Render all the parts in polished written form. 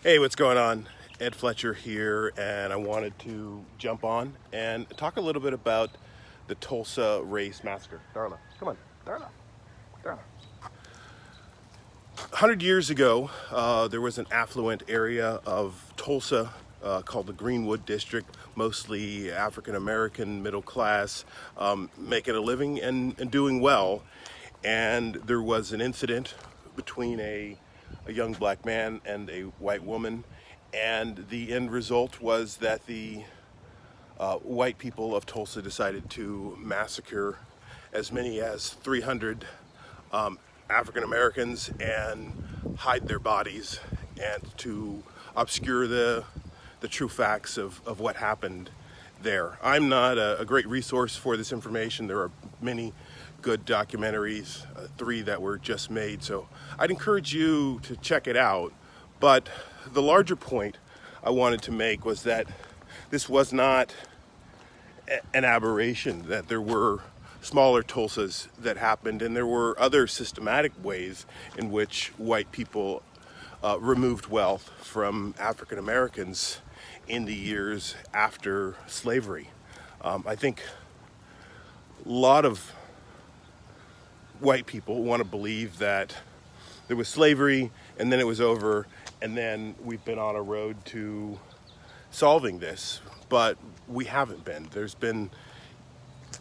Hey, what's going on? Ed Fletcher here, and I wanted to jump on and talk a little bit about the Tulsa Race Massacre. Darla, come on. Darla. 100 years ago, there was an affluent area of Tulsa called the Greenwood District, mostly African-American, middle class, making a living and doing well. And there was an incident between a young black man and a white woman, and the end result was that the white people of Tulsa decided to massacre as many as 300 African Americans and hide their bodies and to obscure the true facts of what happened there. I'm not a great resource for this information. There are many good documentaries, 3 that were just made, so I'd encourage you to check it out. But the larger point I wanted to make was that this was not an aberration, that there were smaller Tulsas that happened, and there were other systematic ways in which white people removed wealth from African Americans in the years after slavery. I think a lot of white people want to believe that there was slavery and then it was over and then we've been on a road to solving this, but we haven't been. There's been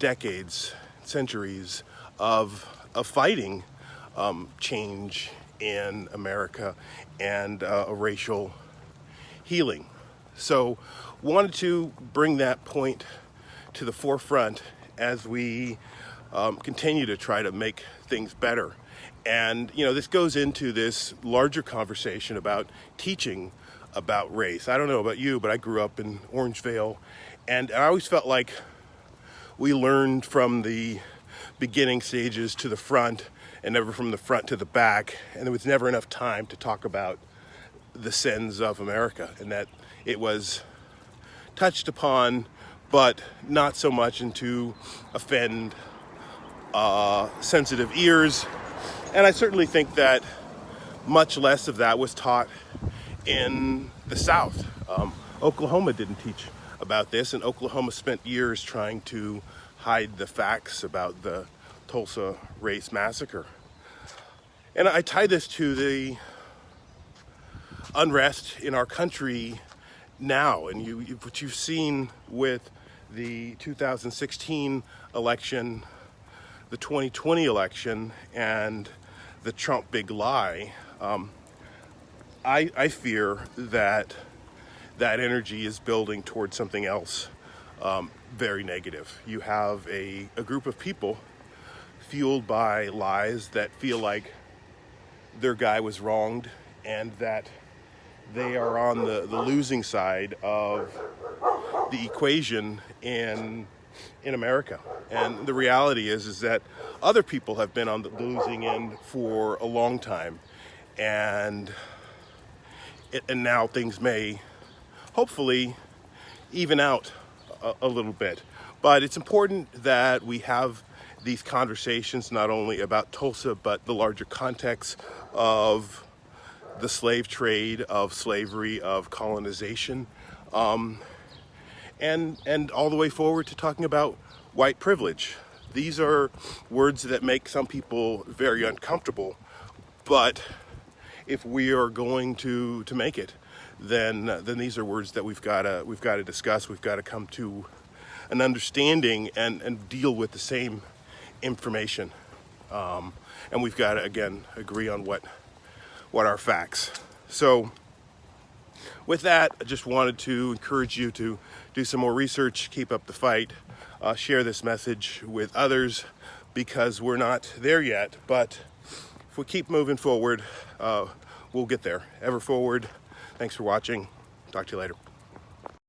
decades, centuries of fighting change in America and a racial healing. So wanted to bring that point to the forefront as we continue to try to make things better. And, this goes into this larger conversation about teaching about race. I don't know about you, but I grew up in Orangevale, and I always felt like we learned from the beginning stages to the front and never from the front to the back, and there was never enough time to talk about the sins of America, and that it was touched upon, but not so much to offend sensitive ears. And I certainly think that much less of that was taught in the South. Oklahoma didn't teach about this, and Oklahoma spent years trying to hide the facts about the Tulsa Race Massacre. And I tie this to the unrest in our country now, and what you've seen with the 2016 election, the 2020 election, and the Trump big lie. I fear that energy is building towards something else very negative. You have a group of people fueled by lies that feel like their guy was wronged and that they are on the losing side of the equation in America. And the reality is that other people have been on the losing end for a long time, and now things may hopefully even out a little bit. But it's important that we have these conversations not only about Tulsa, but the larger context of the slave trade, of slavery, of colonization, and all the way forward to talking about white privilege. These are words that make some people very uncomfortable, but if we are going to make it, then these are words that we've got to discuss. We've got to come to an understanding and deal with the same information, and we've got to again agree on what are facts. So with that, I just wanted to encourage you to do some more research, keep up the fight, share this message with others, because we're not there yet, but if we keep moving forward, we'll get there. Ever forward. Thanks for watching. Talk to you later.